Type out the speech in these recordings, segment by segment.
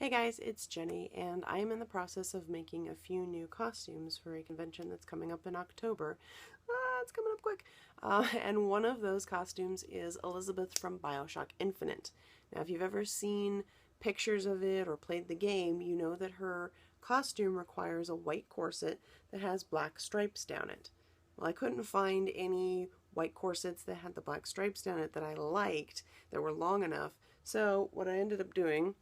Hey guys, it's Jenny, and I am in the process of making a few new costumes for a convention that's coming up in October. It's coming up quick. And one of those costumes is Elizabeth from Bioshock Infinite. Now, if you've ever seen pictures of it or played the game, you know that her costume requires a white corset that has black stripes down it. Well, I couldn't find any white corsets that had the black stripes down it that I liked, that were long enough. So what I ended up doing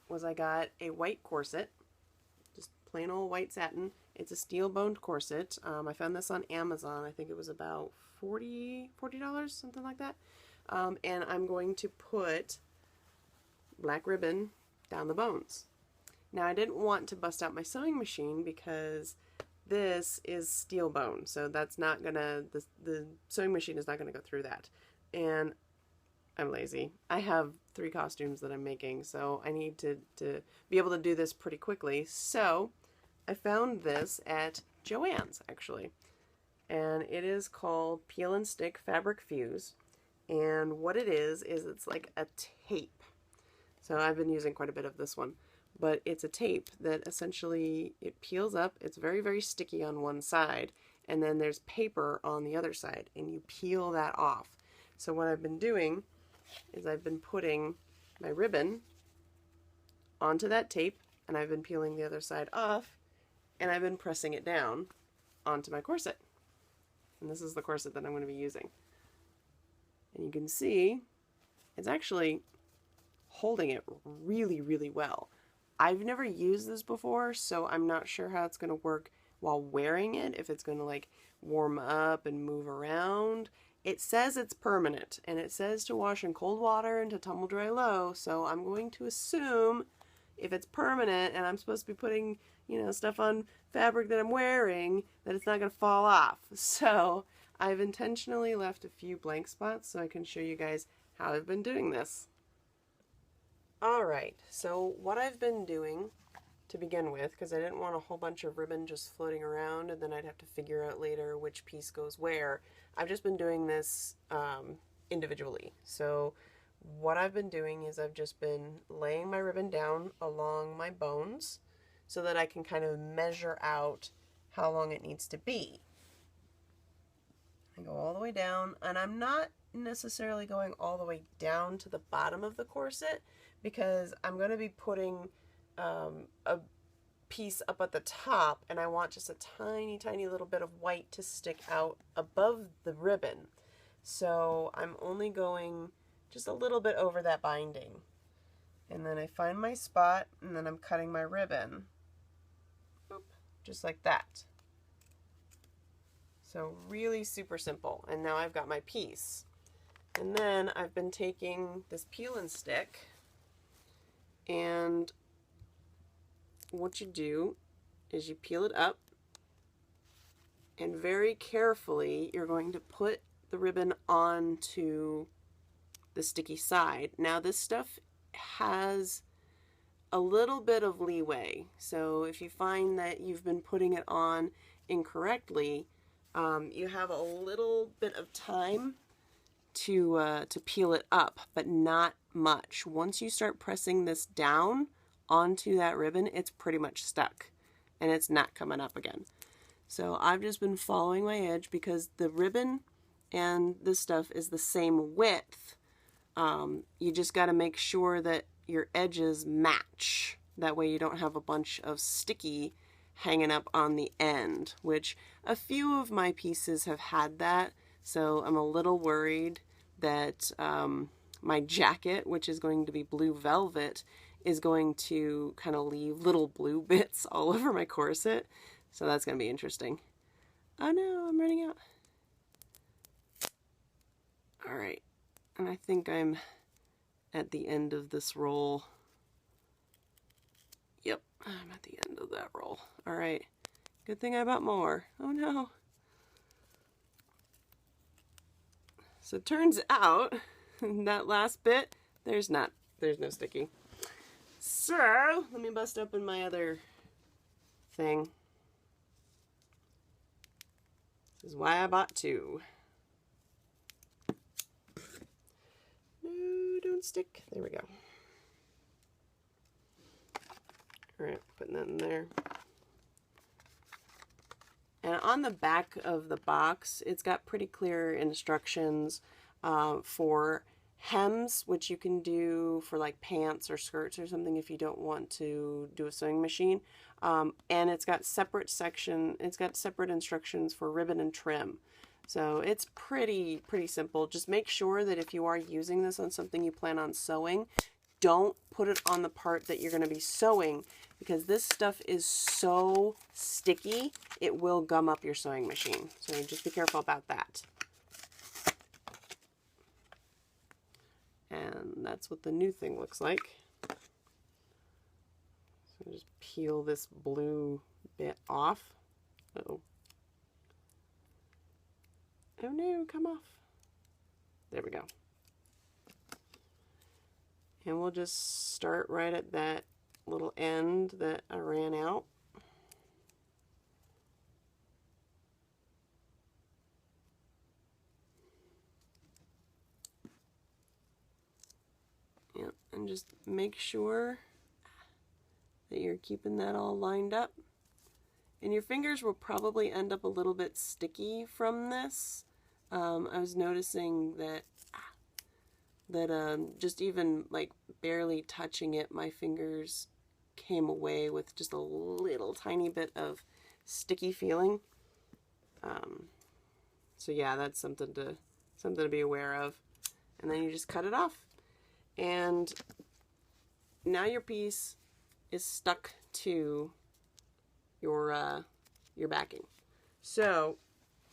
was I got a white corset, just plain old white satin. It's a steel-boned corset. I found this on Amazon. I think it was about $40, something like that. And I'm going to put black ribbon down the bones. Now, I didn't want to bust out my sewing machine because this is steel bone, so that's not gonna, the sewing machine is not gonna go through that. And I'm lazy. I have 3 costumes that I'm making, so I need to be able to do this pretty quickly. So I found this at Joann's, actually. And it is called Peel and Stick Fabric Fuse. And what it is it's like a tape. So I've been using quite a bit of this one. But it's a tape that essentially, it peels up. It's very, very sticky on one side. And then there's paper on the other side. And you peel that off. So what I've been doing is I've been putting my ribbon onto that tape, and I've been peeling the other side off, and I've been pressing it down onto my corset. And this is the corset that I'm going to be using. And you can see it's actually holding it really, really well. I've never used this before, so I'm not sure how it's going to work while wearing it, if it's going to like warm up and move around. It says it's permanent, and it says to wash in cold water and to tumble dry low, so I'm going to assume if it's permanent and I'm supposed to be putting, stuff on fabric that I'm wearing, that it's not going to fall off. So I've intentionally left a few blank spots so I can show you guys how I've been doing this. Alright, so what I've been doing to begin with, because I didn't want a whole bunch of ribbon just floating around and then I'd have to figure out later which piece goes where. I've just been doing this individually. So what I've been doing is I've just been laying my ribbon down along my bones so that I can kind of measure out how long it needs to be. I go all the way down, and I'm not necessarily going all the way down to the bottom of the corset because I'm going to be putting a piece up at the top, and I want just a tiny, tiny little bit of white to stick out above the ribbon. So I'm only going just a little bit over that binding. And then I find my spot, and then I'm cutting my ribbon. Boop, just like that. So really super simple. And now I've got my piece. And then I've been taking this peel and stick, and what you do is you peel it up, and very carefully you're going to put the ribbon onto the sticky side. Now this stuff has a little bit of leeway, so if you find that you've been putting it on incorrectly, you have a little bit of time to peel it up, but not much. Once you start pressing this down onto that ribbon, it's pretty much stuck and it's not coming up again. So I've just been following my edge because the ribbon and this stuff is the same width. You just got to make sure that your edges match. That way you don't have a bunch of sticky hanging up on the end, which a few of my pieces have had that. So I'm a little worried that my jacket, which is going to be blue velvet, is going to kind of leave little blue bits all over my corset. So that's going to be interesting. Oh no, I'm running out. Alright, and I think I'm at the end of this roll. Yep, I'm at the end of that roll. Alright, good thing I bought more. Oh no. So it turns out, that last bit, there's no sticky. So, let me bust open my other thing. This is why I bought 2. No, don't stick. There we go. Alright, putting that in there. And on the back of the box, it's got pretty clear instructions for hems, which you can do for like pants or skirts or something if you don't want to do a sewing machine. And it's got separate instructions for ribbon and trim. So it's pretty simple. Just make sure that if you are using this on something you plan on sewing, don't put it on the part that you're going to be sewing, because this stuff is so sticky, it will gum up your sewing machine. So just be careful about that. And that's what the new thing looks like. So just peel this blue bit off. Uh-oh. Oh no, come off. There we go. And we'll just start right at that little end that I ran out. Yep, and just make sure that you're keeping that all lined up. And your fingers will probably end up a little bit sticky from this. I was noticing that just even like barely touching it, my fingers came away with just a little tiny bit of sticky feeling. So yeah, that's something to be aware of. And then you just cut it off. And now your piece is stuck to your backing. So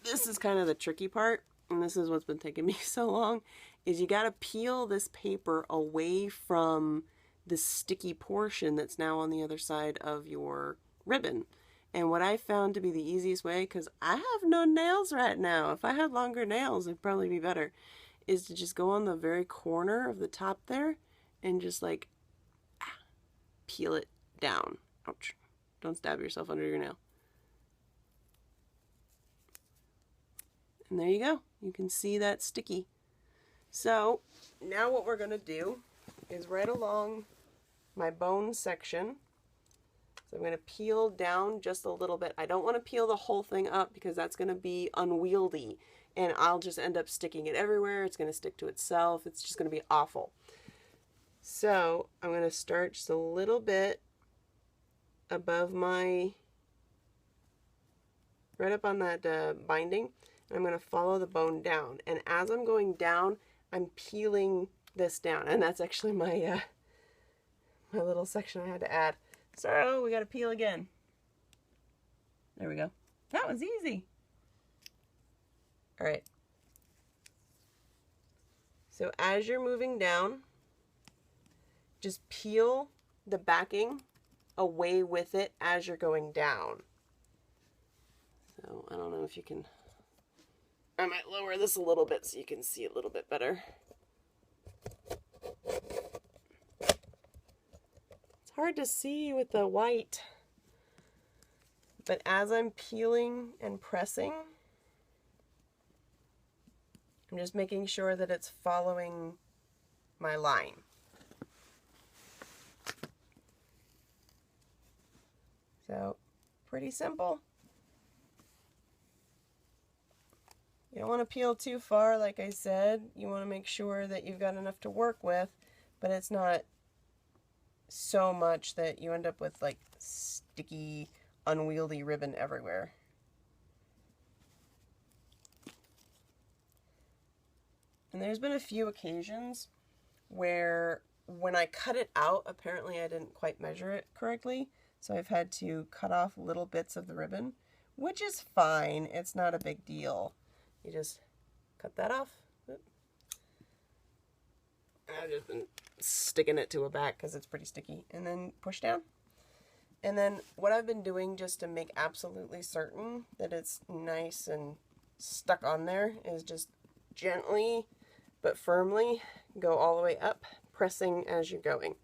this is kind of the tricky part, and this is what's been taking me so long, is you got to peel this paper away from the sticky portion that's now on the other side of your ribbon. And what I found to be the easiest way, because I have no nails right now, if I had longer nails it'd probably be better, is to just go on the very corner of the top there and just like peel it down. Ouch. Don't stab yourself under your nail. And there you go. You can see that sticky. So now what we're going to do is right along my bone section. So I'm going to peel down just a little bit. I don't want to peel the whole thing up because that's going to be unwieldy and I'll just end up sticking it everywhere. It's going to stick to itself. It's just going to be awful. So I'm going to start just a little bit above my, right up on that binding. And I'm going to follow the bone down. And as I'm going down, I'm peeling this down. And that's actually my, my little section I had to add. So we got to peel again. There we go. That was easy. All right. So as you're moving down, just peel the backing away with it as you're going down. So I don't know if you can, I might lower this a little bit so you can see a little bit better. It's hard to see with the white, but as I'm peeling and pressing, I'm just making sure that it's following my line. So, pretty simple. You don't want to peel too far, like I said. You want to make sure that you've got enough to work with, but it's not so much that you end up with like sticky, unwieldy ribbon everywhere. And there's been a few occasions where when I cut it out, apparently I didn't quite measure it correctly. So I've had to cut off little bits of the ribbon, which is fine. It's not a big deal. You just cut that off. I've just been sticking it to a back because it's pretty sticky. And then push down. And then what I've been doing just to make absolutely certain that it's nice and stuck on there is just gently but firmly go all the way up, pressing as you're going.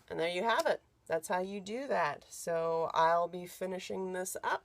And there you have it. That's how you do that. So I'll be finishing this up.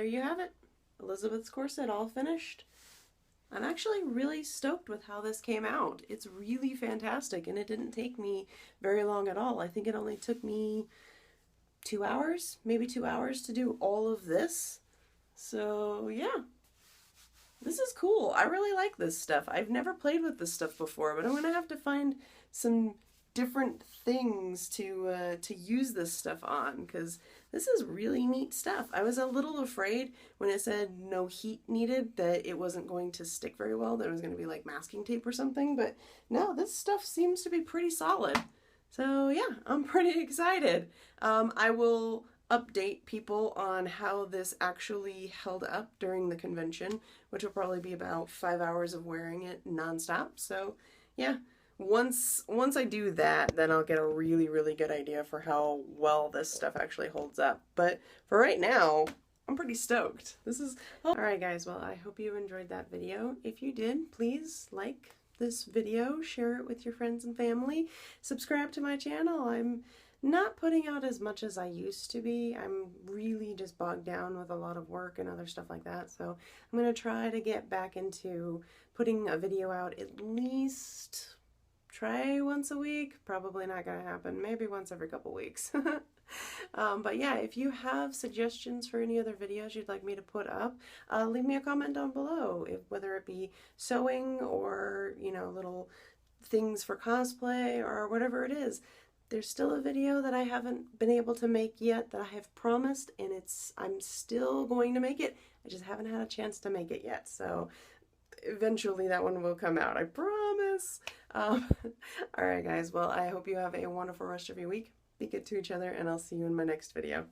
there you have it. Elizabeth's corset all finished. I'm actually really stoked with how this came out. It's really fantastic, and it didn't take me very long at all. I think it only took me 2 hours, maybe 2 hours to do all of this. So yeah, this is cool. I really like this stuff. I've never played with this stuff before, but I'm gonna have to find some different things to use this stuff on, because this is really neat stuff. I was a little afraid when it said no heat needed that it wasn't going to stick very well, that it was going to be like masking tape or something, but no, this stuff seems to be pretty solid. So yeah, I'm pretty excited. I will update people on how this actually held up during the convention, which will probably be about 5 hours of wearing it nonstop. So yeah, once I do that, then I'll get a really, really good idea for how well this stuff actually holds up. But for right now, I'm pretty stoked. This is... Alright guys, well, I hope you enjoyed that video. If you did, please like this video, share it with your friends and family, subscribe to my channel. I'm not putting out as much as I used to be. I'm really just bogged down with a lot of work and other stuff like that. So I'm going to try to get back into putting a video out at least... try once a week. Probably not gonna happen. Maybe once every couple weeks. But yeah, if you have suggestions for any other videos you'd like me to put up, leave me a comment down below, whether it be sewing or, you know, little things for cosplay or whatever it is. There's still a video that I haven't been able to make yet that I have promised, and I'm still going to make it. I just haven't had a chance to make it yet. So eventually that one will come out, I promise. Alright guys, well, I hope you have a wonderful rest of your week. Be good to each other, and I'll see you in my next video.